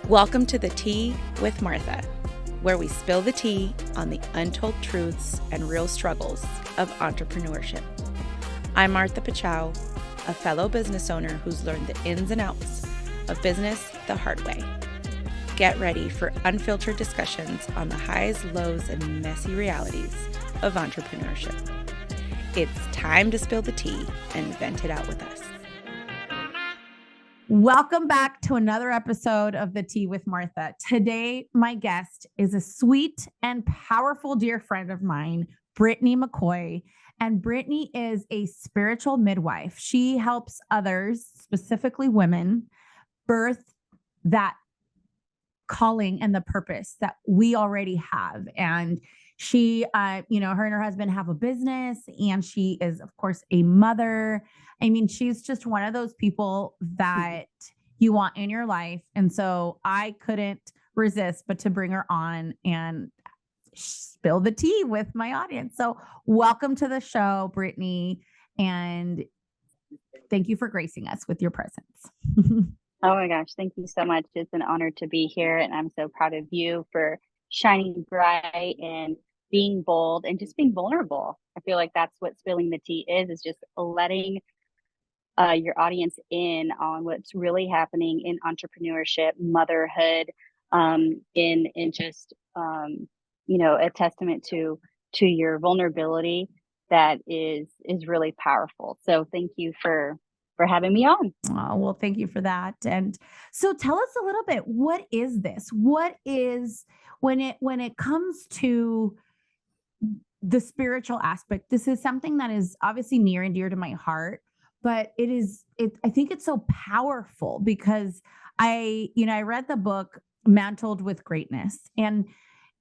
Welcome to the Tea with Martha, where we spill the tea on the untold truths and real struggles of entrepreneurship. I'm Martha Pachow, a fellow business owner who's learned the ins and outs of business the hard way. Get ready for unfiltered discussions on the highs, lows, and messy realities of entrepreneurship. It's time to spill the tea and vent it out with us. Welcome back to another episode of The Tea with Martha. Today, my guest is a sweet and powerful dear friend of mine, Brittanie McCoy. And Brittanie is a spiritual midwife. She helps others, specifically women, birth that calling and the purpose that we already have. And she, her and her husband have a business, and she is, of course, a mother. I mean, she's just one of those people that you want in your life. And so I couldn't resist but to bring her on and spill the tea with my audience. So welcome to the show, Brittanie. And thank you for gracing us with your presence. Oh my gosh, thank you so much. It's an honor to be here. And I'm so proud of you for shining bright and being bold and just being vulnerable. I feel like that's what spilling the tea is just letting your audience in on what's really happening in entrepreneurship, motherhood, in just a testament to your vulnerability that is really powerful. So thank you for having me on. Oh, well, thank you for that. And so tell us a little bit, what is this? What is, when it comes to the spiritual aspect, this is something that is obviously near and dear to my heart, but I think it's so powerful because I read the book Mantled with Greatness, and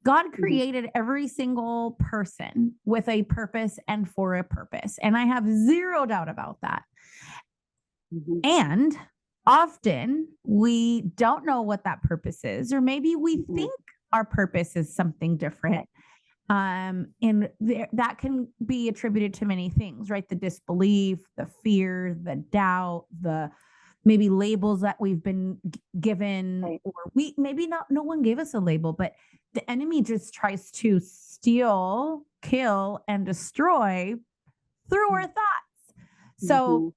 God created every single person with a purpose and for a purpose. And I have zero doubt about that. Mm-hmm. And often we don't know what that purpose is, or maybe we think our purpose is something different. That can be attributed to many things, right? The disbelief, the fear, the doubt, the maybe labels that we've been given, right. Or no one gave us a label, but the enemy just tries to steal, kill, and destroy through our thoughts. So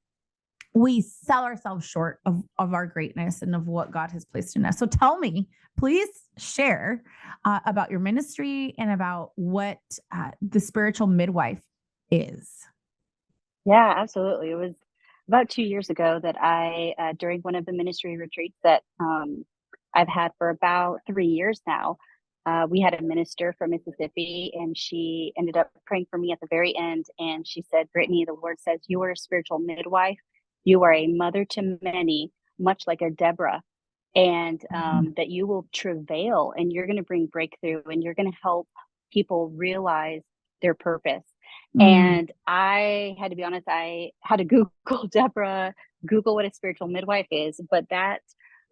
we sell ourselves short of our greatness and of what God has placed in us. So tell me, please share about your ministry and about what the spiritual midwife is. Yeah, absolutely. It was about 2 years ago that I, during one of the ministry retreats that I've had for about 3 years now, we had a minister from Mississippi, and she ended up praying for me at the very end. And she said, Brittanie, the Lord says, you are a spiritual midwife. You are a mother to many, much like a Deborah, and that you will travail, and you're going to bring breakthrough, and you're going to help people realize their purpose. And I had to be honest, I had to Google Deborah, Google what a spiritual midwife is, but that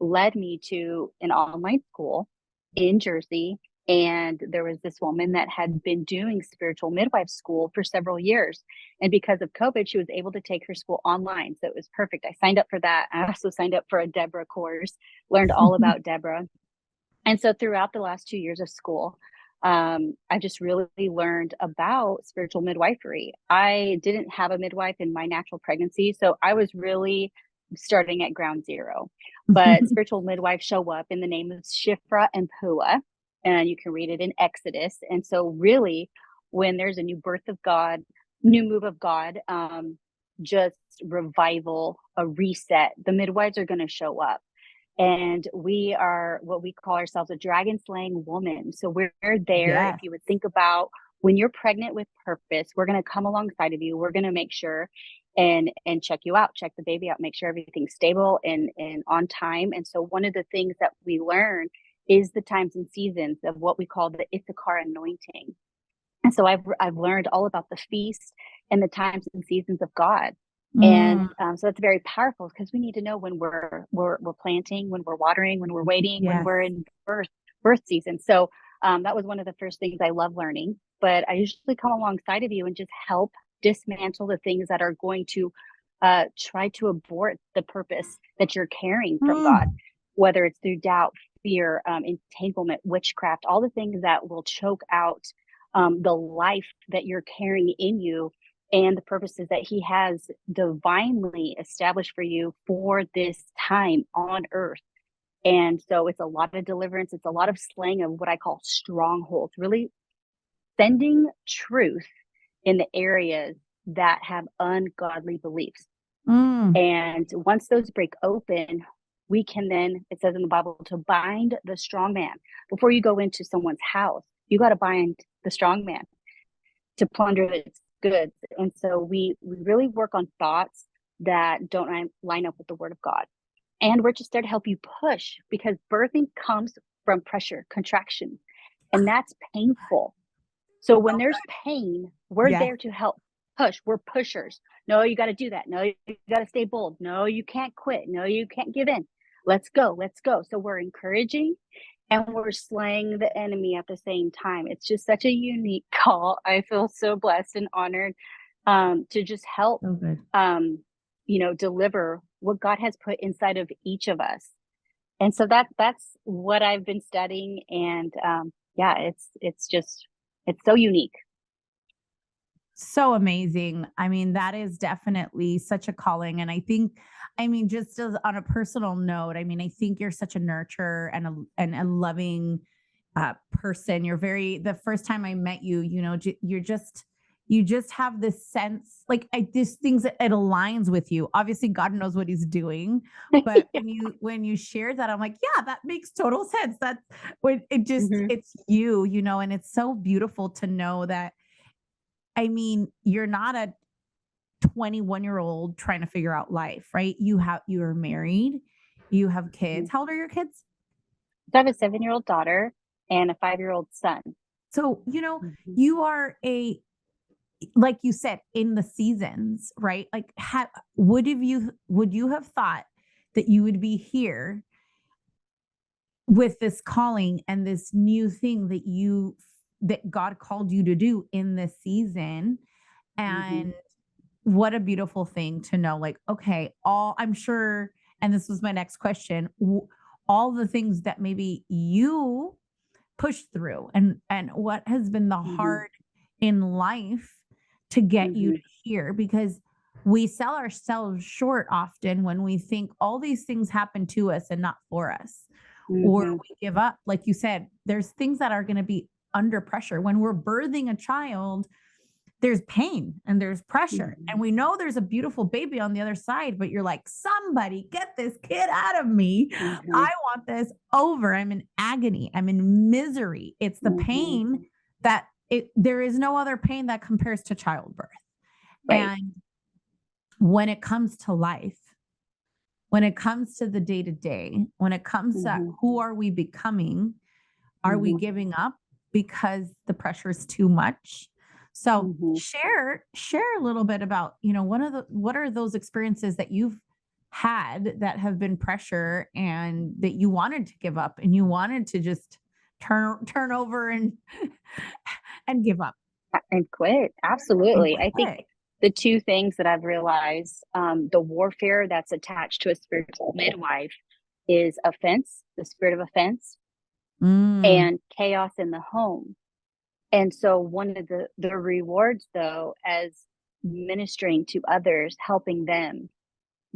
led me to an online school in Jersey. And there was this woman that had been doing spiritual midwife school for several years. And because of COVID, she was able to take her school online. So it was perfect. I signed up for that. I also signed up for a Deborah course, learned all about Deborah. And so throughout the last 2 years of school, I just really learned about spiritual midwifery. I didn't have a midwife in my natural pregnancy, so I was really starting at ground zero. But spiritual midwives show up in the name of Shiphrah and Puah. And you can read it in Exodus. And so really, when there's a new birth of God, new move of God, just revival, a reset, the midwives are going to show up. And we are what we call ourselves a dragon slaying woman. So we're there. Yeah. If you would think about when you're pregnant with purpose, we're going to come alongside of you. We're going to make sure and check you out, check the baby out, make sure everything's stable and on time. And so one of the things that we learn is the times and seasons of what we call the Issachar anointing. And so I've learned all about the feast and the times and seasons of God. And so it's very powerful because we need to know when we're planting, when we're watering, when we're waiting, when we're in birth season. So that was one of the first things I love learning. But I usually come alongside of you and just help dismantle the things that are going to try to abort the purpose that you're carrying from God. whether it's through doubt, fear, entanglement, witchcraft, all the things that will choke out the life that you're carrying in you and the purposes that he has divinely established for you for this time on earth. And so it's a lot of deliverance. It's a lot of slaying of what I call strongholds, really sending truth in the areas that have ungodly beliefs. And once those break open, we can then, it says in the Bible, to bind the strong man. Before you go into someone's house, you got to bind the strong man to plunder its goods. And so we really work on thoughts that don't line up with the word of God. And we're just there to help you push, because birthing comes from pressure, contraction, and that's painful. So when there's pain, we're there to help push. We're pushers. No, you got to do that. No, you got to stay bold. No, you can't quit. No, you can't give in. Let's go. Let's go. So we're encouraging and we're slaying the enemy at the same time. It's just such a unique call. I feel so blessed and honored to just help, deliver what God has put inside of each of us. And so that's what I've been studying. And it's so unique. So amazing. I mean, that is definitely such a calling. And I think, just as on a personal note, I think you're such a nurturer and a loving person. The first time I met you, you just have this sense, like this things that it aligns with you. Obviously God knows what he's doing, but when you shared that, I'm like, yeah, that makes total sense. That's when it just, it's you, and it's so beautiful to know that. You're not a 21-year-old trying to figure out life, right? You are married, you have kids. How old are your kids? I have a 7-year-old daughter and a 5-year-old son. So, you are like you said, in the seasons, right? Like, would you have thought that you would be here with this calling and this new thing that God called you to do in this season? And what a beautiful thing to know, like, okay, I'm sure, and this was my next question, all the things that maybe you pushed through and what has been the hard in life to get you to here, because we sell ourselves short often when we think all these things happen to us and not for us, or we give up. Like you said, there's things that are going to be under pressure. When we're birthing a child, there's pain and there's pressure, and we know there's a beautiful baby on the other side, but you're like, somebody get this kid out of me. I want this over. I'm in agony. I'm in misery. It's the pain that there is no other pain that compares to childbirth. Right. And when it comes to life, when it comes to the day to day, when it comes to who are we becoming, are we giving up because the pressure is too much? So share a little bit about, what are those experiences that you've had that have been pressure and that you wanted to give up and you wanted to just turn over and give up and quit. Absolutely. I think the two things that I've realized, the warfare that's attached to a spiritual midwife is offense, the spirit of offense, and chaos in the home. And so one of the rewards, though, as ministering to others, helping them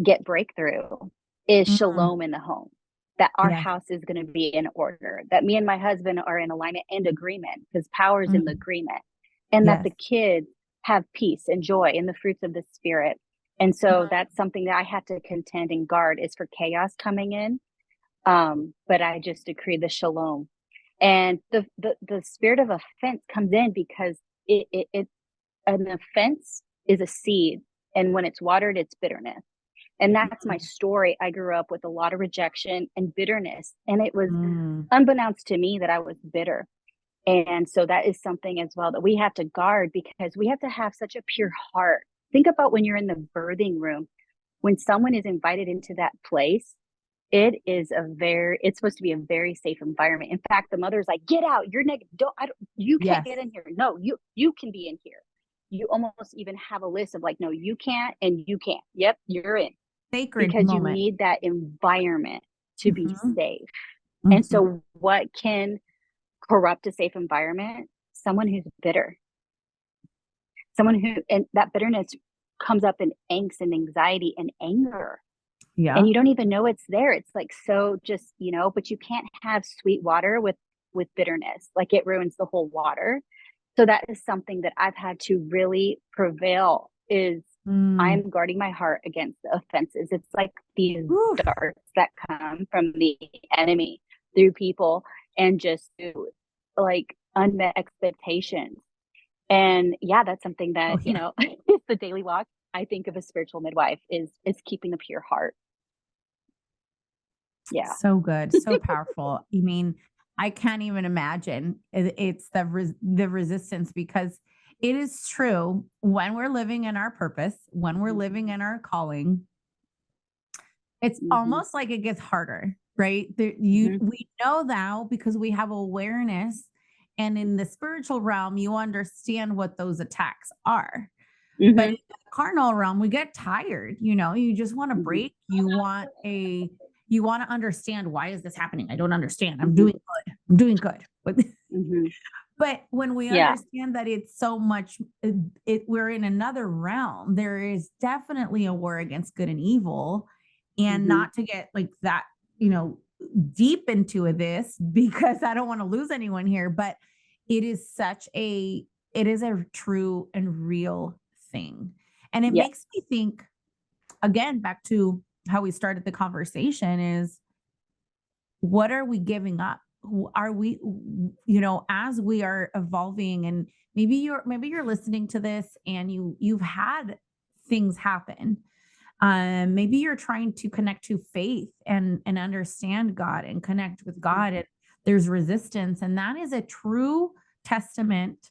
get breakthrough, is shalom in the home. That our house is going to be in order, that me and my husband are in alignment and agreement, because power is in the agreement, and that the kids have peace and joy in the fruits of the spirit. And so that's something that I had to contend and guard, is for chaos coming in. But I just decree the shalom. And the spirit of offense comes in because an offense is a seed, and when it's watered, it's bitterness. And that's my story. I grew up with a lot of rejection and bitterness, and it was unbeknownst to me that I was bitter. And so that is something as well that we have to guard, because we have to have such a pure heart. Think about when you're in the birthing room, when someone is invited into that place, it's supposed to be a very safe environment. In fact, the mother's like, get out, you're negative. You can't get in here. No, you can be in here. You almost even have a list of like, no, you can't, and you can't. Yep, you're in. Sacred because moment. You need that environment to be safe. And Mhm. so what can corrupt a safe environment? Someone who's bitter, someone who, and that bitterness comes up in angst and anxiety and anger. And Yeah. you don't even know it's there. It's like, so just, but you can't have sweet water with bitterness. Like, it ruins the whole water. So that is something that I've had to really prevail, is Mm. I'm guarding my heart against the offenses. It's like these Oof. darts that come from the enemy through people, and just through, like, unmet expectations. And yeah, that's something Oh, that, yeah. is the daily walk. I think of a spiritual midwife is keeping a pure heart. Yeah. So good, so powerful. I mean, I can't even imagine. It's the resistance, because it is true, when we're living in our purpose, when we're living in our calling, it's Mm-hmm. almost like it gets harder, right? Mm-hmm. We know now because we have awareness, and in the spiritual realm, you understand what those attacks are. But Mm-hmm. in the carnal realm, we get tired, you just want to Mm-hmm. break. You want to understand, why is this happening? I don't understand. I'm Mm-hmm. doing good. I'm doing good. But Mm-hmm. but when we Yeah. understand that it's so much, we're in another realm. There is definitely a war against good and evil, and Mm-hmm. not to get like that, you know, deep into this, because I don't want to lose anyone here. But it is it is a true and real thing, and it Yeah. makes me think again back to how we started the conversation is, what are we giving up? Who are we, as we are evolving? And maybe you're listening to this, and you've had things happen. Maybe you're trying to connect to faith and understand God and connect with God, and there's resistance, and that is a true testament.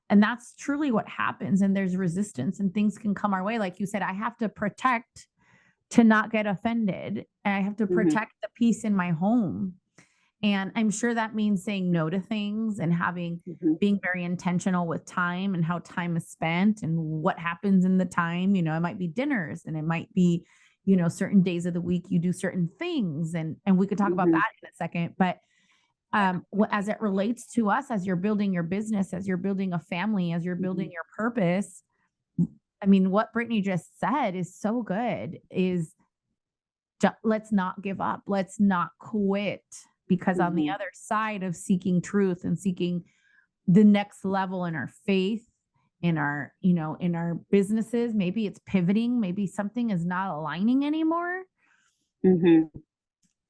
And that's truly what happens. And there's resistance, and things can come our way. Like you said, I have to protect to not get offended. I have to Mm-hmm. protect the peace in my home. And I'm sure that means saying no to things, and Mm-hmm. being very intentional with time and how time is spent and what happens in the time. It might be dinners, and it might be, certain days of the week you do certain things. And we could talk about Mm-hmm. that in a second. But as it relates to us, as you're building your business, as you're building a family, as you're building your purpose, I mean, what Brittanie just said is so good, is let's not give up. Let's not quit, because on the Mm-hmm. other side of seeking truth and seeking the next level in our faith, in our businesses, maybe it's pivoting, maybe something is not aligning anymore. Mm-hmm.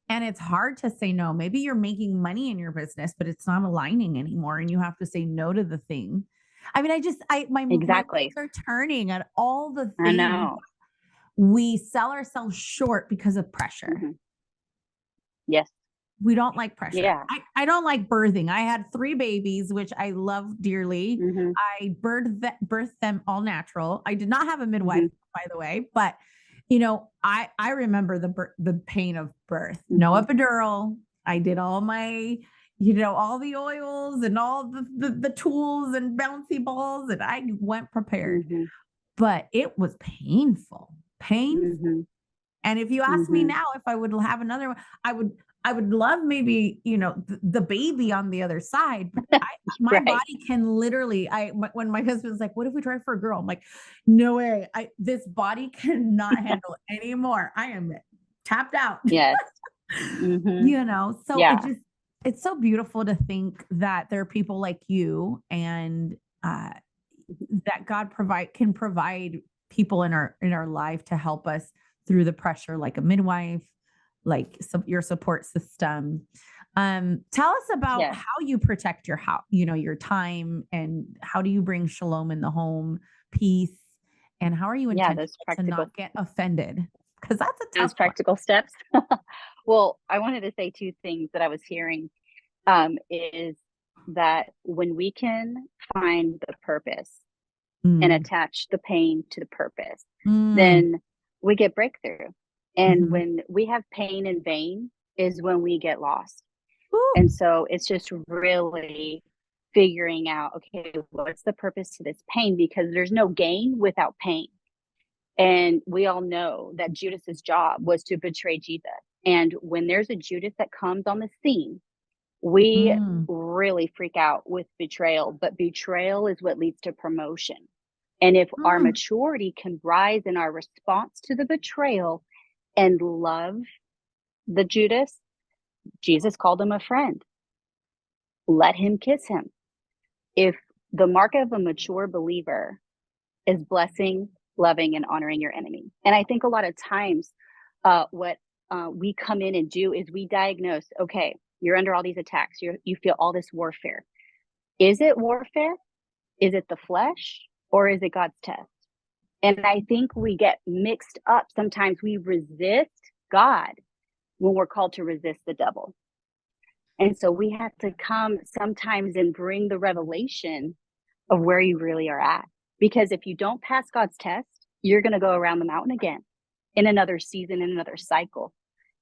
And it's hard to say no. Maybe you're making money in your business, but it's not aligning anymore, and you have to say no to the thing. I mean, my wheels Exactly. are turning at all the I things know. we sell ourselves short because of pressure. Mm-hmm. Yes. We don't like pressure. Yeah. I don't like birthing. I had 3 babies, which I love dearly. Mm-hmm. I birthed them all natural. I did not have a midwife, Mm-hmm. by the way, but I remember the pain of birth. No Mm-hmm. epidural. I did all my, all the oils and all the tools and bouncy balls, and I went prepared. Mm-hmm. But it was painful. Mm-hmm. And if you ask me Mm-hmm. now if I would have another one, I would love maybe, the baby on the other side. But my Right. body can literally, when my husband's like, what if we try for a girl? I'm like, no way. This body cannot handle anymore. I am tapped out. Yes. Mm-hmm. So Yeah. it's so beautiful to think that there are people like you, and that God can provide people in our life to help us through the pressure, like a midwife, like your support system. Tell us about Yes. how you protect your house, your time, and how do you bring shalom in the home, peace, and how are you Yeah. intentional to not get offended? Because that's a Those tough one. practical steps. Well, I wanted to say 2 things that I was hearing, is that when we can find the purpose and Mm, attach the pain to the purpose, mm, then we get breakthrough. And mhm. when we have pain in vain is when we get lost. And Woo. so it's just really figuring out, okay, what's the purpose to this pain? Because there's no gain without pain. And we all know that Judas's job was to betray Jesus. And when there's a Judas that comes on the scene, we really freak out with betrayal, but betrayal is what leads to promotion. And if our maturity can rise in our response to the betrayal and love the Judas, Jesus called him a friend. Let him kiss him. If the mark of a mature believer is blessing, loving, and honoring your enemy. And I think a lot of times what we come in and do is we diagnose, okay, you're under all these attacks. You feel all this warfare. Is it warfare? Is it the flesh? Or is it God's test? And I think we get mixed up. Sometimes we resist God when we're called to resist the devil. And so we have to come sometimes and bring the revelation of where you really are at. Because if you don't pass God's test, you're going to go around the mountain again in another season, in another cycle,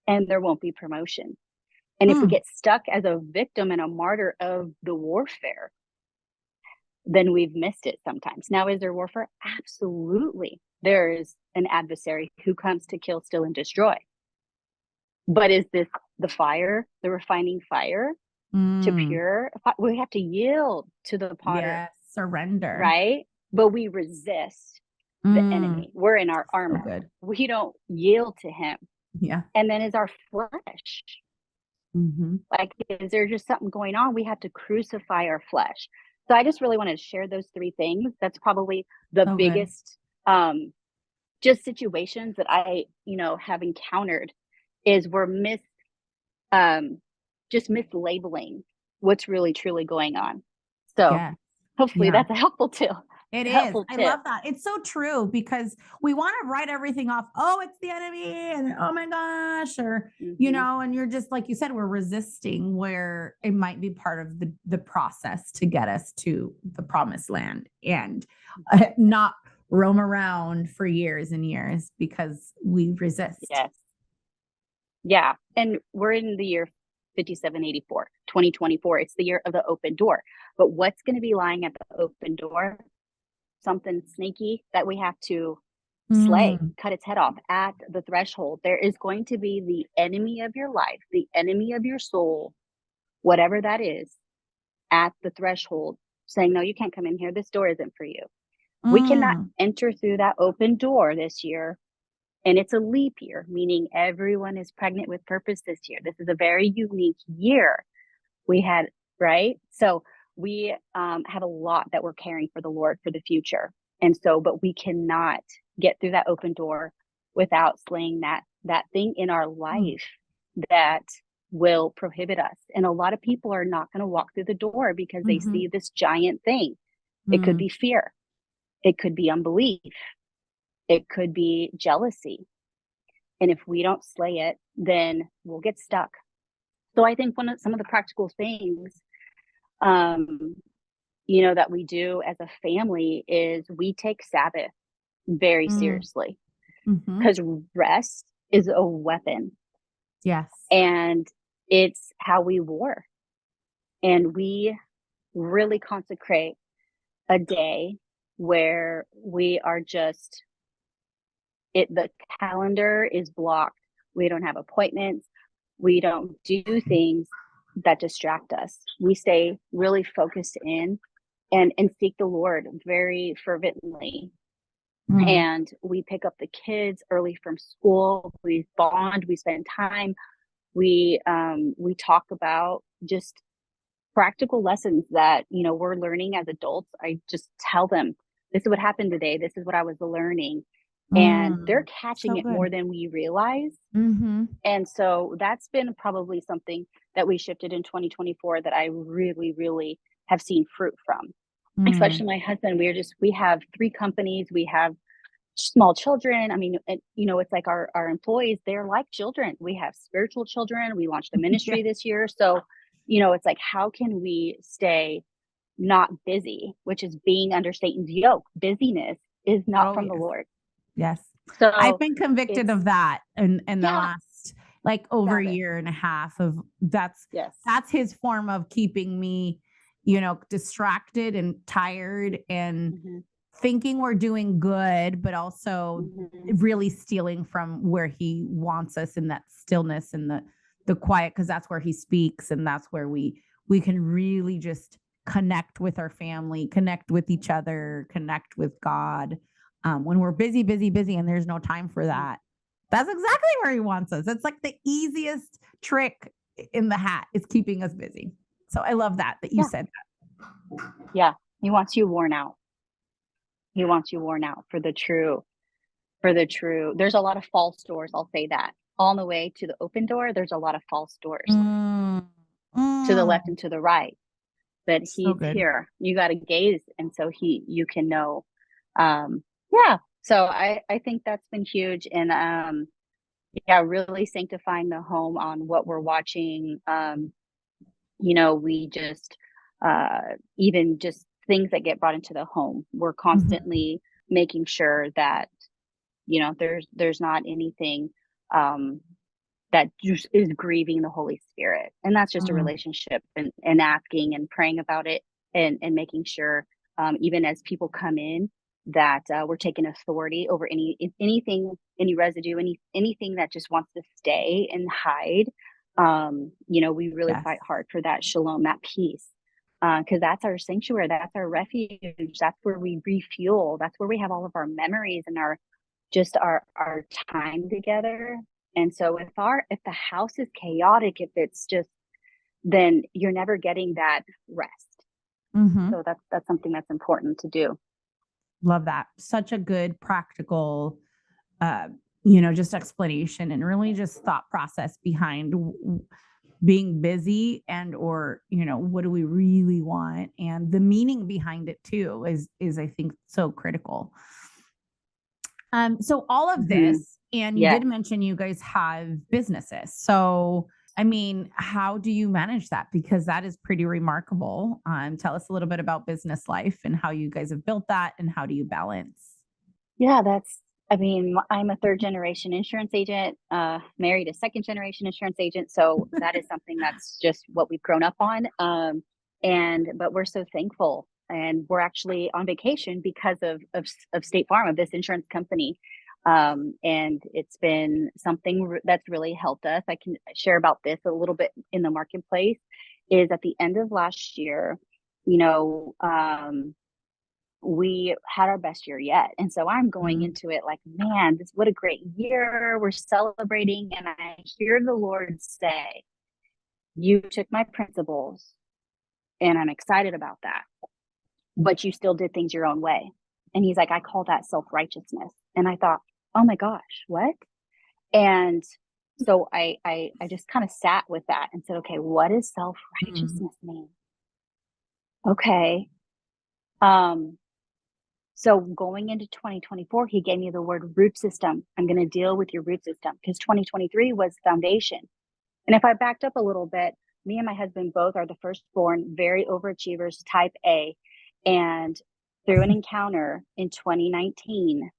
and there won't be promotion. And if we get stuck as a victim and a martyr of the warfare, then we've missed it sometimes. Now, is there warfare? Absolutely. There is an adversary who comes to kill, steal, and destroy. But is this the fire, the refining fire to pure? We have to yield to the potter. Yes, surrender. Right? But we resist the enemy. We're in our armor. So we don't yield to him. Yeah. And then is our flesh. Like, is there just something going on? We have to crucify our flesh. So I just really wanted to share those three things. That's probably the biggest just situations that I, have encountered is we're just mislabeling what's really truly going on. So hopefully that's a helpful tip. It is. I love that. It's so true because we want to write everything off. Oh, it's the enemy and oh my gosh, or, and you're just, like you said, we're resisting where it might be part of the process to get us to the promised land and not roam around for years and years because we resist. Yes. Yeah. And we're in the year 5784, 2024. It's the year of the open door. But what's going to be lying at the open door? Something sneaky that we have to slay, cut its head off at the threshold. There is going to be the enemy of your life, the enemy of your soul, whatever that is, at the threshold saying, no, you can't come in here. This door isn't for you. We cannot enter through that open door this year. And it's a leap year, meaning everyone is pregnant with purpose this year. This is a very unique year. Right? So we have a lot that we're carrying for the Lord for the future. And so, but we cannot get through that open door without slaying that thing in our life that will prohibit us. And a lot of people are not going to walk through the door because they see this giant thing. It could be fear. It could be unbelief. It could be jealousy. And if we don't slay it, then we'll get stuck. So I think some of the practical things that we do as a family is we take Sabbath very seriously because rest is a weapon. Yes. And it's how we war. And we really consecrate a day where we are the calendar is blocked. We don't have appointments. We don't do things that distract us. We stay really focused in and seek the Lord very fervently. And we pick up the kids early from school. We bond, we spend time. We talk about just practical lessons that, we're learning as adults. I just tell them, this is what happened today. This is what I was learning. And they're catching it more than we realize. And so that's been probably something that we shifted in 2024 that I really, really have seen fruit from. Especially my husband. We have 3 companies. We have small children. I mean, it's like our employees, they're like children. We have spiritual children. We launched the ministry this year. So, it's like, how can we stay not busy, which is being under Satan's yoke? Busyness is not from the Lord. Yes. So I've been convicted of that in the last over a year and a half of that's his form of keeping me, distracted and tired and thinking we're doing good, but also really stealing from where he wants us in that stillness and the quiet, because that's where he speaks, and that's where we can really just connect with our family, connect with each other, connect with God. When we're busy, and there's no time for that. That's exactly where he wants us. It's like the easiest trick in the hat is keeping us busy. So I love that you said that. Yeah. He wants you worn out. He wants you worn out for the true. There's a lot of false doors. I'll say that. On the way to the open door, there's a lot of false doors to the left and to the right. But he's here. You got to gaze. And so you can know. So I think that's been huge. And really sanctifying the home on what we're watching. We just, even just things that get brought into the home, we're constantly making sure that, there's not anything, that just is grieving the Holy Spirit. And that's just a relationship and asking and praying about it and making sure, even as people come in, that we're taking authority over anything, any residue, anything that just wants to stay and hide. We really fight hard for that shalom, that peace, because that's our sanctuary, that's our refuge, that's where we refuel, that's where we have all of our memories and our time together. And so if the house is chaotic, if it's just, then you're never getting that rest. So that's something that's important to do. Love that. Such a good practical, just explanation and really just thought process behind being busy or what do we really want, and the meaning behind it too is I think so critical. So all of this, and you did mention you guys have businesses. So, I mean, how do you manage that? Because that is pretty remarkable. Tell us a little bit about business life and how you guys have built that, and how do you balance? Yeah, I'm a third generation insurance agent, married a second generation insurance agent. So that is something that's just what we've grown up on. But we're so thankful, and we're actually on vacation because of State Farm, of this insurance company. And it's been something that's really helped us. I can share about this a little bit in the marketplace. Is at the end of last year, we had our best year yet. And so I'm going into it like, man, what a great year. We're celebrating. And I hear the Lord say, you took my principles and I'm excited about that, but you still did things your own way. And he's like, I call that self-righteousness. And I thought, oh my gosh, what? And so I just kind of sat with that and said, okay, what does self-righteousness mean? Okay. So going into 2024, he gave me the word root system. I'm going to deal with your root system, because 2023 was foundation. And if I backed up a little bit, me and my husband both are the firstborn, very overachievers, type A. And through an encounter in 2019,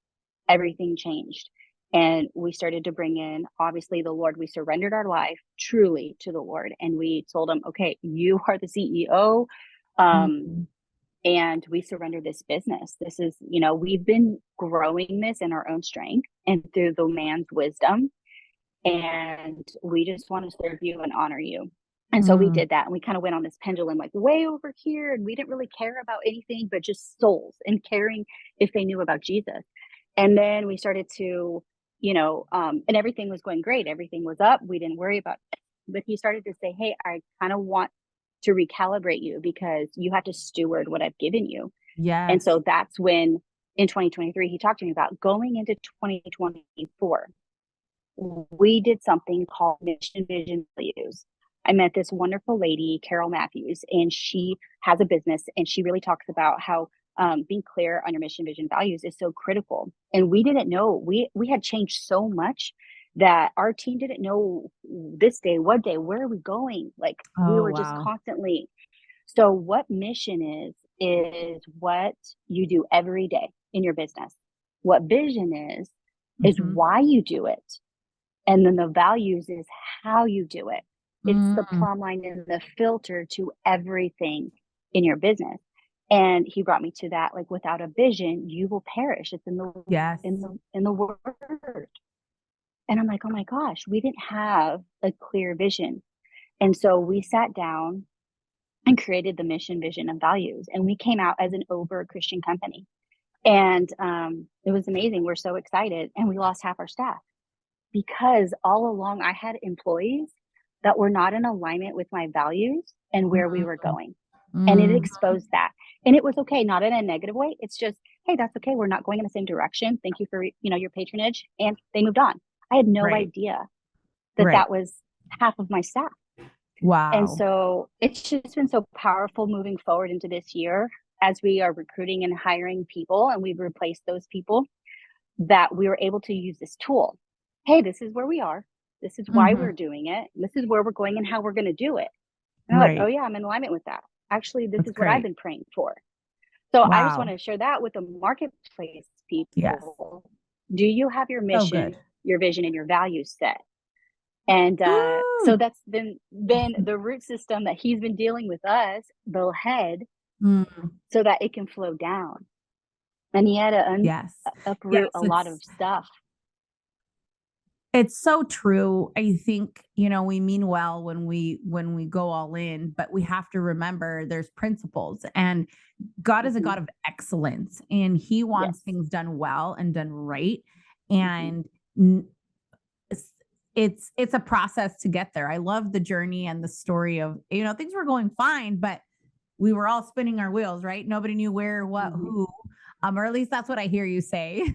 everything changed. And we started to bring in, obviously, the Lord. We surrendered our life truly to the Lord. And we told him, okay, you are the CEO. And we surrender this business. This is, we've been growing this in our own strength and through the man's wisdom. And we just want to serve you and honor you. And so we did that. And we kind of went on this pendulum, like way over here. And we didn't really care about anything but just souls and caring if they knew about Jesus. And then we started to, and everything was going great. Everything was up. We didn't worry about it. But he started to say, hey, I kind of want to recalibrate you, because you have to steward what I've given you. Yeah. And so that's when in 2023, he talked to me about going into 2024. We did something called mission, vision, values. I met this wonderful lady, Carol Matthews, and she has a business, and she really talks about how being clear on your mission, vision, values is so critical. And we didn't know, we had changed so much that our team didn't know this day, what day, where are we going? Like we were just constantly. So what mission is what you do every day in your business. What vision is why you do it. And then the values is how you do it. It's the plumb line and the filter to everything in your business. And he brought me to that, like, without a vision, you will perish. It's Yes. in the word. And I'm like, oh my gosh, we didn't have a clear vision. And so we sat down and created the mission, vision, and values. And we came out as an over Christian company. And it was amazing. We're so excited. And we lost half our staff because all along I had employees that were not in alignment with my values and where we were going. And it exposed that. And it was okay, not in a negative way. It's just, hey, that's okay. We're not going in the same direction. Thank you for, your patronage. And they moved on. I had no idea that that was half of my staff. Wow. And so it's just been so powerful moving forward into this year as we are recruiting and hiring people, and we've replaced those people, that we were able to use this tool. Hey, this is where we are. This is why we're doing it. This is where we're going and how we're going to do it. And I'm like, oh yeah, I'm in alignment with that. Actually, this is what I've been praying for. So I just want to share that with the marketplace people. Yes. Do you have your mission, your vision, and your values set? And so that's been the root system that he's been dealing with us, the head, so that it can flow down. And he had to uproot a lot of stuff. It's so true. I think, we mean well when we go all in, but we have to remember there's principles, and God is a God of excellence, and he wants things done well and done right. And it's a process to get there. I love the journey and the story of, things were going fine, but we were all spinning our wheels, right? Nobody knew where, what, who, or at least that's what I hear you say.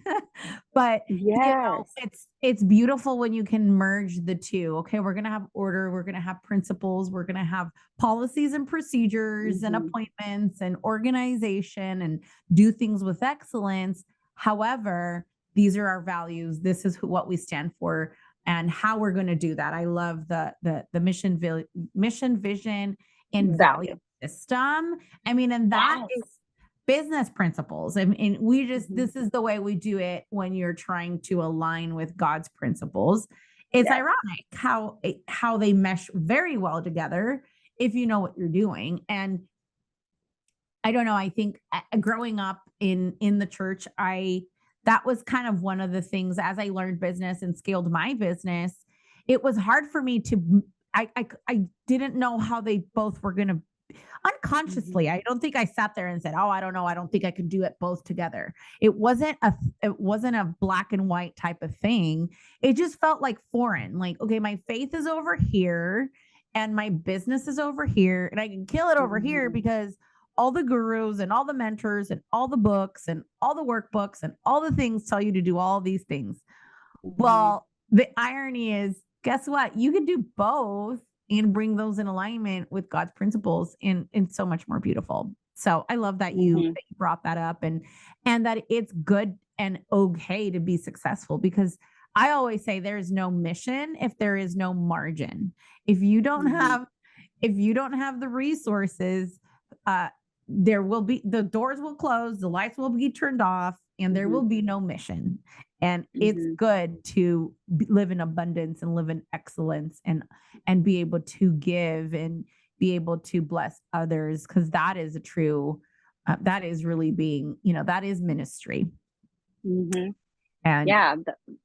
But it's beautiful when you can merge the two. Okay, we're going to have order, we're going to have principles, we're going to have policies and procedures and appointments and organization and do things with excellence. However, these are our values. This is what we stand for and how we're going to do that. I love the mission, vision, and value system. I mean, and that is business principles. I mean, we just, this is the way we do it when you're trying to align with God's principles. It's ironic how they mesh very well together if you know what you're doing. And I don't know, I think growing up in the church, that was kind of one of the things as I learned business and scaled my business. It was hard for me to, I didn't know how they both were going to unconsciously. I don't think I sat there and said, oh, I don't know. I don't think I could do it both together. It wasn't a black and white type of thing. It just felt like foreign. Like, okay, my faith is over here and my business is over here, and I can kill it over here because all the gurus and all the mentors and all the books and all the workbooks and all the things tell you to do all these things. Well, the irony is, guess what? You can do both and bring those in alignment with God's principles in so much more beautiful. So I love that you brought that up, and that it's good and okay to be successful, because I always say there's no mission if there is no margin. If you don't have the resources, the doors will close, the lights will be turned off, and there will be no mission. And it's good to live in abundance and live in excellence and be able to give and be able to bless others, because that is a true, that is really being, that is ministry. And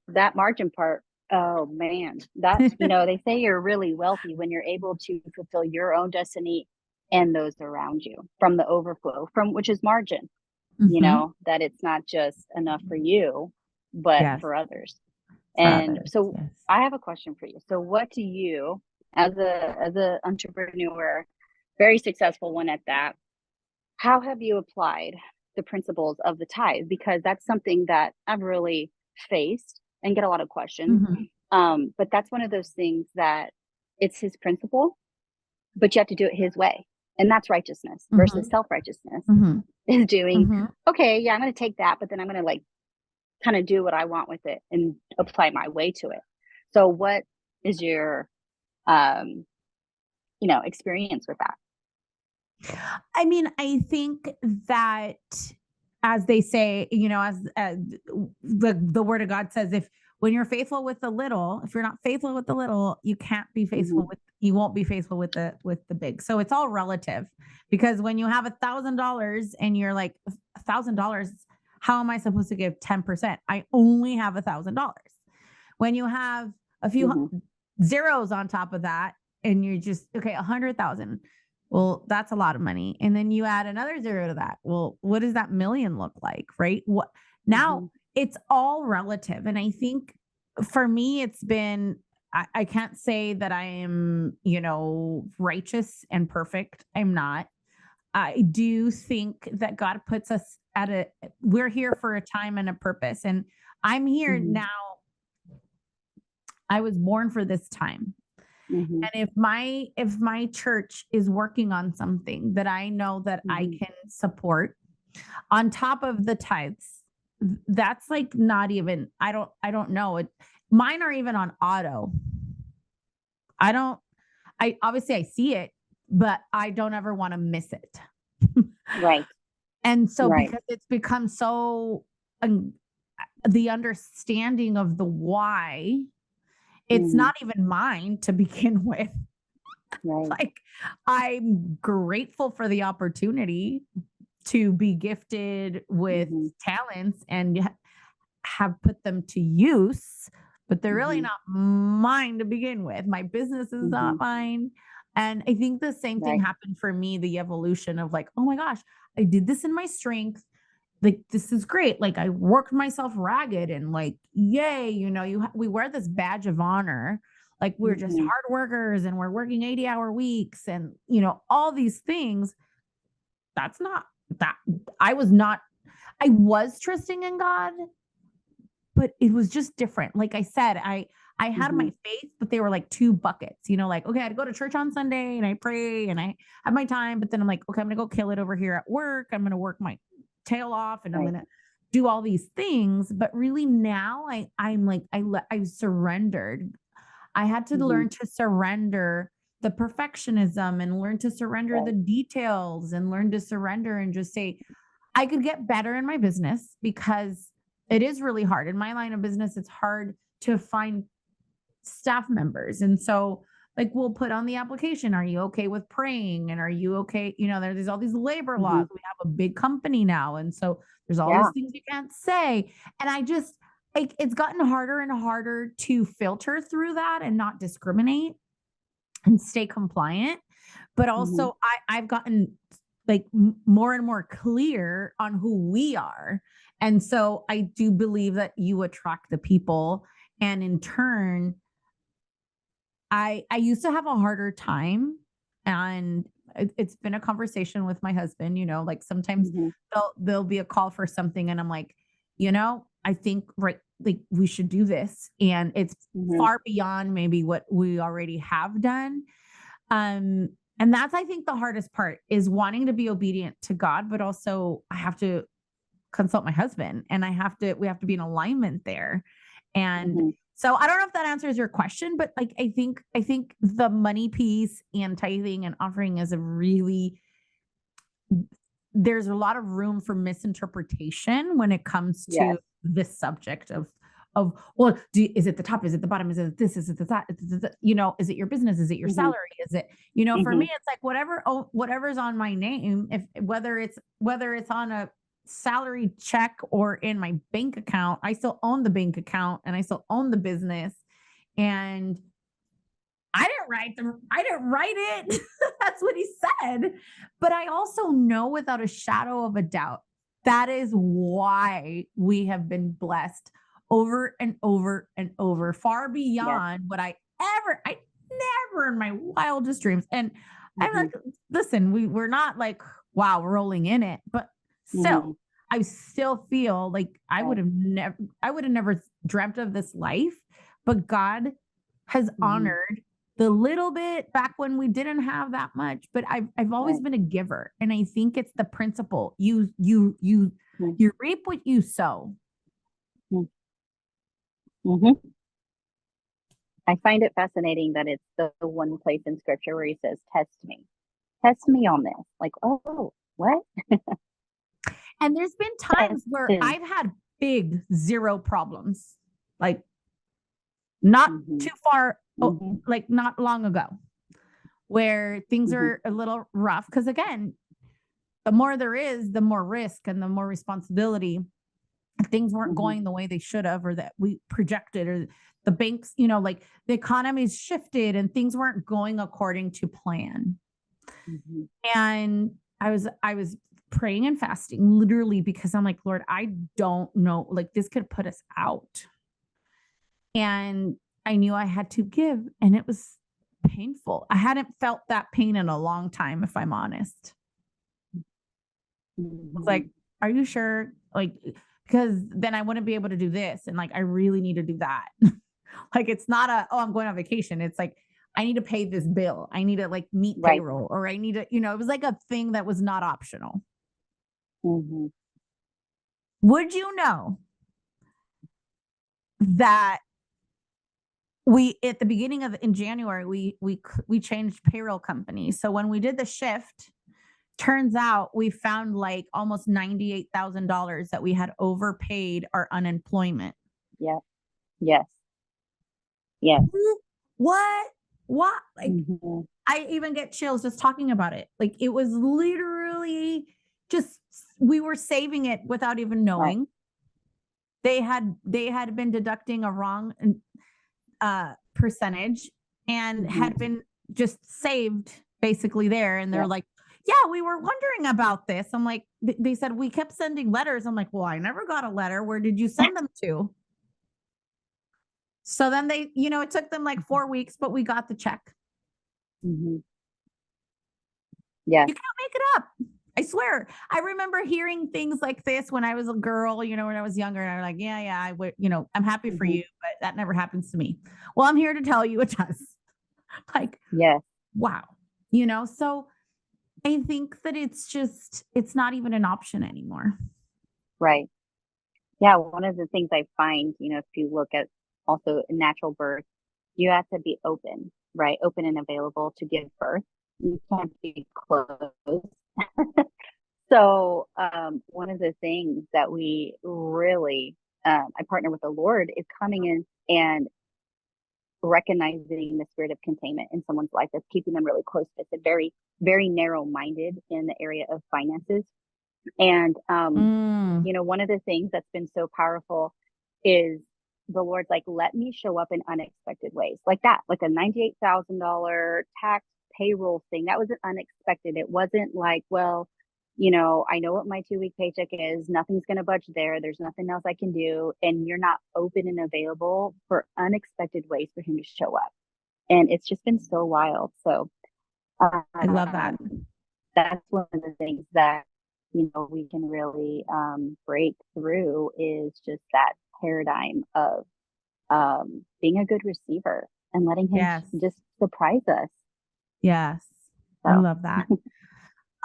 that margin part, oh man, that's, they say you're really wealthy when you're able to fulfill your own destiny and those around you from the overflow, which is margin, that it's not just enough for you, but for others. So I have a question for you. So what do you, as a entrepreneur, very successful one at that, how have you applied the principles of the tithe? Because that's something that I've really faced and get a lot of questions. But that's one of those things that it's his principle, but you have to do it his way. And that's righteousness versus self-righteousness is doing, okay, yeah, I'm going to take that, but then I'm going to kind of do what I want with it and apply my way to it. So what is your, experience with that? I mean, I think that, as they say, as the word of God says, if when you're faithful with the little, if you're not faithful with the little, you can't be faithful you won't be faithful with the big. So it's all relative, because when you have $1,000 and you're like, $1,000, how am I supposed to give 10%? I only have $1,000. When you have a few zeros on top of that, and you're just, okay, 100,000. Well, that's a lot of money. And then you add another zero to that. Well, what does that million look like? Right. What now it's all relative. And I think for me, it's been, I can't say that I am, righteous and perfect. I'm not. I do think that God puts us we're here for a time and a purpose. And I'm here now. I was born for this time. And if my church is working on something that I know that I can support on top of the tithes, that's like not even, I don't know it. Mine are even on auto. I obviously I see it, but I don't ever want to miss it. Right. And so because it's become so, the understanding of the why, it's not even mine to begin with. Right. Like, I'm grateful for the opportunity to be gifted with talents and have put them to use, but they're really not mine to begin with. My business is not mine. And I think the same thing happened for me, the evolution of like, oh my gosh, I did this in my strength. Like, this is great. Like, I worked myself ragged and like, yay, we wear this badge of honor. Like, we're just hard workers and we're working 80-hour weeks and, all these things. That's not that I was trusting in God, but it was just different. Like I said, I had my faith, but they were like two buckets, like, okay, I'd go to church on Sunday and I pray and I have my time, but then I'm like, okay, I'm going to go kill it over here at work. I'm going to work my tail off and I'm going to do all these things. But really now I surrendered. I had to learn to surrender the perfectionism and learn to surrender the details and learn to surrender and just say, I could get better in my business, because it is really hard. In my line of business, it's hard to find staff members. And so like, we'll put on the application, are you okay with praying? And are you okay? There's all these labor laws. We have a big company now. And so there's all these things you can't say. And I just, it's gotten harder and harder to filter through that and not discriminate and stay compliant. But also I've gotten like more and more clear on who we are. And so I do believe that you attract the people. And in turn, I used to have a harder time, and it's been a conversation with my husband, like sometimes there'll be a call for something and I'm like, I think like we should do this. And it's far beyond maybe what we already have done. And that's, I think, the hardest part is wanting to be obedient to God, but also I have to consult my husband and we have to be in alignment there. And so I don't know if that answers your question, but like, I think the money piece and tithing and offering is there's a lot of room for misinterpretation when it comes to this subject of, well, is it the top? Is it the bottom? Is it this? Is it that? Is it your business? Is it your salary? Is it, for me, it's like whatever's on my name, whether it's on a salary check or in my bank account, I still own the bank account and I still own the business. And I didn't write it. That's what he said. But I also know without a shadow of a doubt, that is why we have been blessed over and over and over, far beyond what I never in my wildest dreams. And I'm like, listen, we're not like, wow, rolling in it, but still, I still feel like I would have never dreamt of this life, but God has honored the little bit back when we didn't have that much, but I've always been a giver. And I think it's the principle. You reap what you sow. I find it fascinating that it's the one place in scripture where he says, test me on this. Like, oh, what? And there's been times where I've had big zero problems. Like not Mhm. too far, Mhm. like not long ago, where things Mhm. are a little rough. Because again, the more there is, the more risk and the more responsibility. If things weren't Mhm. going the way they should have, or that we projected, or the banks, like the economy's shifted and things weren't going according to plan. Mhm. And I was praying and fasting literally because I'm like, Lord, I don't know, like this could put us out. And I knew I had to give, and it was painful. I hadn't felt that pain in a long time, if I'm honest. It's like, Mhm. are you sure? Like, because then I wouldn't be able to do this. And like, I really need to do that. Like, it's not I'm going on vacation. It's like, I need to pay this bill. I need to like meet Right. payroll, or I need to, it was like a thing that was not optional. Mhm. Would you know that we, at the beginning of in January, we changed payroll companies. So when we did the shift, turns out we found like almost $98,000 that we had overpaid our unemployment. Yeah. Yes. Yes. What? What? Like, Mhm. I even get chills just talking about it. Like, it was literally just, we were saving it without even Right. knowing. They had been deducting a wrong percentage, and had Mhm. been just saved basically there. And they're Yeah. like, yeah, we were wondering about this. I'm like, they said we kept sending letters. I'm like, well, I never got a letter. Where did you send them to? So then they, it took them like 4 weeks, but we got the check. Mhm. Yes. You can't make it up. I swear. I remember hearing things like this when I was a girl, when I was younger, and I'm like, yeah, I would, I'm happy for Mhm. you, but that never happens to me. Well, I'm here to tell you it does. Like, Yes. wow. So I think that it's not even an option anymore. Right. Yeah. One of the things I find, if you look at also natural birth, you have to be open, right? Open and available to give birth. You can't be closed. So, one of the things that we really, I partner with the Lord, is coming in and recognizing the spirit of containment in someone's life that's keeping them really close. It's a very, very narrow minded in the area of finances. And, Mm, one of the things that's been so powerful is the Lord's like, let me show up in unexpected ways, like that, like a $98,000 tax payroll thing. That was unexpected. It wasn't like, well, I know what my 2-week paycheck is. Nothing's going to budge there. There's nothing else I can do. And you're not open and available for unexpected ways for him to show up. And it's just been so wild. So, I love that. that's one of the things that we can really break through, is just that paradigm of being a good receiver and letting him Yes. just surprise us. Yes. I So love that.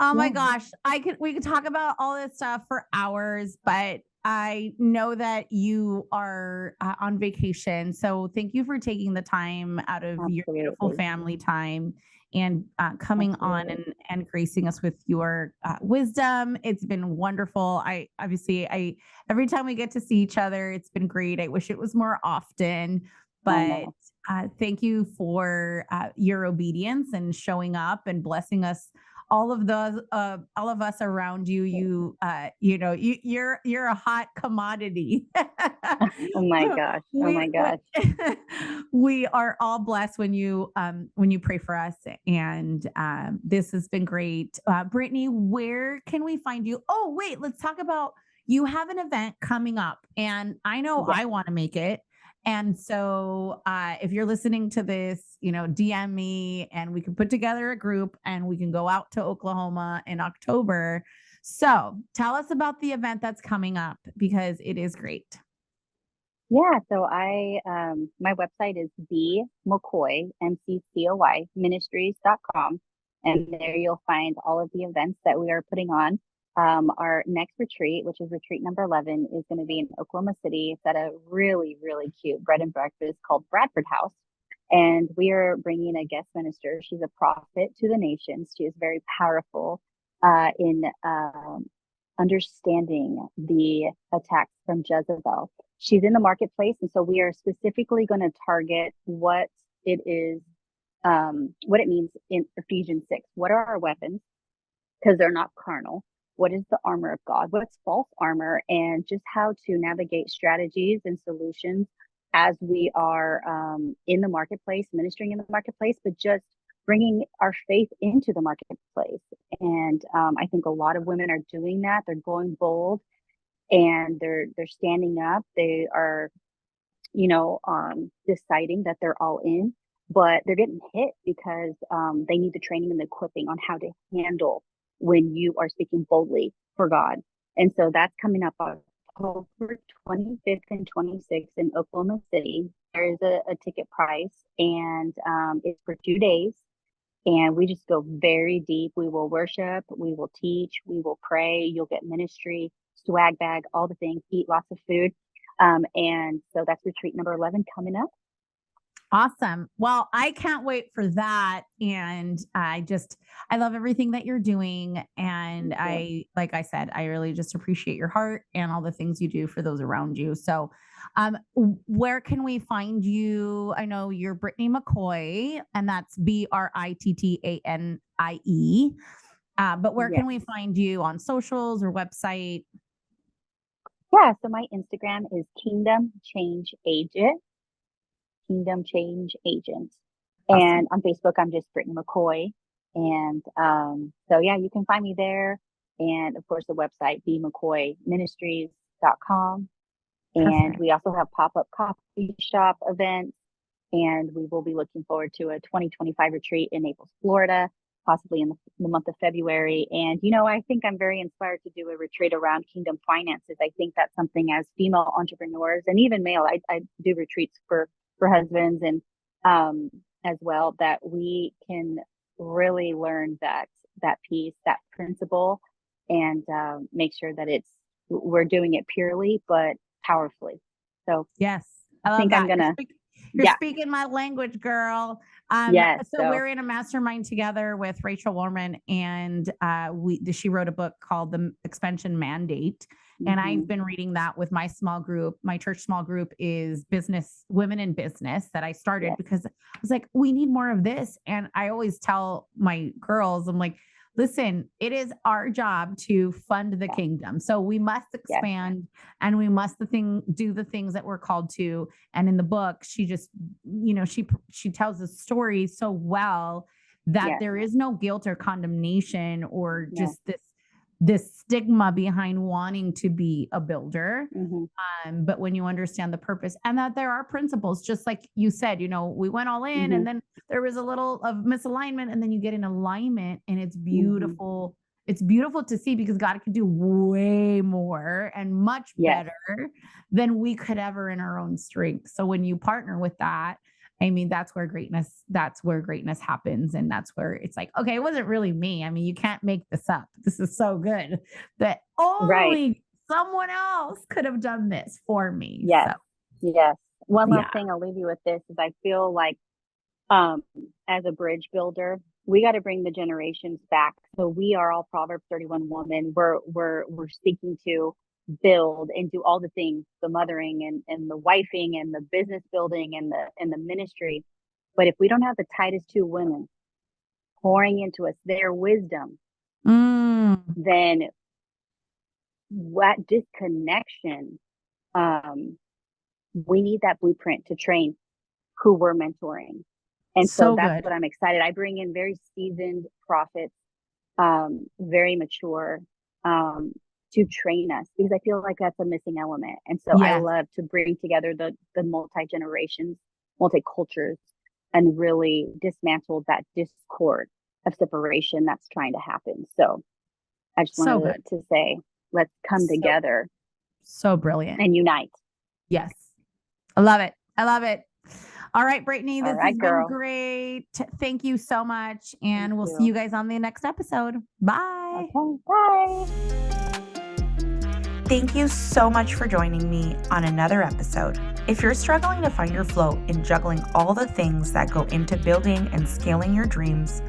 Oh my yeah. gosh. We could talk about all this stuff for hours, but I know that you are on vacation. So thank you for taking the time out of your beautiful Absolutely. family time, and coming on Absolutely. and gracing us with your wisdom. It's been wonderful. Every time we get to see each other, it's been great. I wish it was more often, I but know. thank you for your obedience and showing up and blessing us, all of us around you. You're a hot commodity. Oh my gosh. Oh we, my we gosh. we are all blessed when you pray for us, and this has been great. Brittanie, where can we find you? Oh wait, let's talk about, you have an event coming up, and I know Yes. I want to make it. And so if you're listening to this, DM me, and we can put together a group and we can go out to Oklahoma in October. So tell us about the event that's coming up, because it is great. Yeah, so my website is McCoy, MCCOY, ministries.com. And there you'll find all of the events that we are putting on. Our next retreat, which is retreat number 11, is going to be in Oklahoma City. It's at a really, really cute bread and breakfast called Bradford House. And we are bringing a guest minister. She's a prophet to the nations. She is very powerful in understanding the attacks from Jezebel. she's in the marketplace. And so we are specifically going to target what it is, what it means in Ephesians 6. What are our weapons? Because they're not carnal. What is the armor of God? What's false armor? And just how to navigate strategies and solutions as we are in the marketplace, ministering in the marketplace, but just bringing our faith into the marketplace. And I think a lot of women are doing that. They're going bold and they're standing up. They are, deciding that they're all in, but they're getting hit because they need the training and the equipping on how to handle when you are speaking boldly for God. And so that's coming up October 25th and 26th in Oklahoma City. There is a ticket price, and it's for 2 days. And we just go very deep. We will worship, we will teach, we will pray. You'll get ministry, swag bag, all the things, eat lots of food. And so that's retreat number 11 coming up. Awesome. Well, I can't wait for that. And I love everything that you're doing. And like I said, I really just appreciate your heart and all the things you do for those around you. So, where can we find you? I know you're Brittanie McCoy, and that's Brittanie. But where can we find you on socials or website? Yeah. So my Instagram is Kingdom Change Agent. Kingdom Change Agent. Awesome. And on Facebook, I'm just Brittanie McCoy. And so, yeah, you can find me there. And of course, the website, bmccoyministries.com. And we also have pop-up coffee shop events. And we will be looking forward to a 2025 retreat in Naples, Florida, possibly in the month of February. And, I think I'm very inspired to do a retreat around kingdom finances. I think that's something as female entrepreneurs and even male, I do retreats for husbands and as well, that we can really learn that piece, that principle, and make sure that we're doing it purely but powerfully. So yes, I think I'm gonna. You're speaking my language, girl. Yes. So we're in a mastermind together with Rachel Warman, and she wrote a book called The Expansion Mandate. And I've been reading that with my small group. My church small group is women in business that I started because I was like, we need more of this. And I always tell my girls, I'm like, listen, it is our job to fund the kingdom. So we must expand and we must do the things that we're called to. And in the book, she just, she tells the story so well that there is no guilt or condemnation or just this stigma behind wanting to be a builder. But when you understand the purpose and that there are principles, just like you said, we went all in and then there was a little of misalignment and then you get in alignment and it's beautiful. It's beautiful to see because God could do way more and much better than we could ever in our own strength. So when you partner with that, I mean, that's where greatness happens. And that's where it's like, okay, it wasn't really me. I mean, you can't make this up. This is so good that only someone else could have done this for me. Yes. So. Yes. One last thing I'll leave you with this is I feel like, as a bridge builder, we got to bring the generations back. So we are all Proverbs 31 women. We're seeking to build and do all the things, the mothering and the wifing and the business building and the ministry. But if we don't have the tightest two women pouring into us their wisdom, then what disconnection, we need that blueprint to train who we're mentoring. And so that's what I'm excited. I bring in very seasoned prophets, very mature, to train us because I feel like that's a missing element. And so I love to bring together the multi-generations, multi-cultures, and really dismantle that discord of separation that's trying to happen. So I just wanted to say, let's come together. So brilliant. And unite. Yes. I love it. All right, Brittanie, this has been great. Thank you so much. And we'll see you guys on the next episode. Bye. Okay, bye. Thank you so much for joining me on another episode. If you're struggling to find your flow in juggling all the things that go into building and scaling your dreams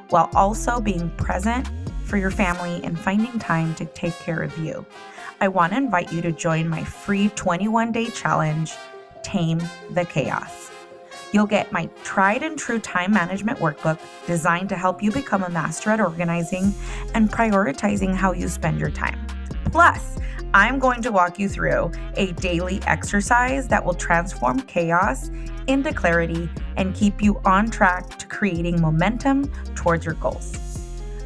while also being present, for your family and finding time to take care of you, I want to invite you to join my free 21-day challenge, Tame the Chaos. You'll get my tried and true time management workbook designed to help you become a master at organizing and prioritizing how you spend your time. Plus, I'm going to walk you through a daily exercise that will transform chaos into clarity and keep you on track to creating momentum towards your goals.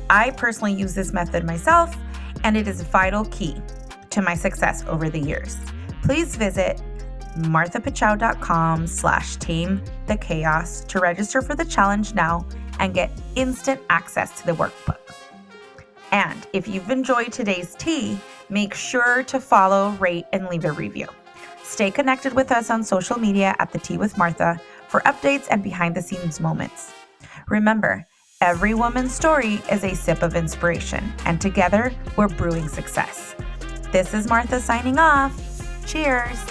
I personally use this method myself, and it is a vital key to my success over the years. Please visit marthapachow.com/tamethechaos to register for the challenge now and get instant access to the workbook. And if you've enjoyed today's tea, make sure to follow, rate, and leave a review. Stay connected with us on social media at The Tea with Martha for updates and behind-the-scenes moments. Remember, every woman's story is a sip of inspiration, and together we're brewing success. This is Martha signing off. Cheers.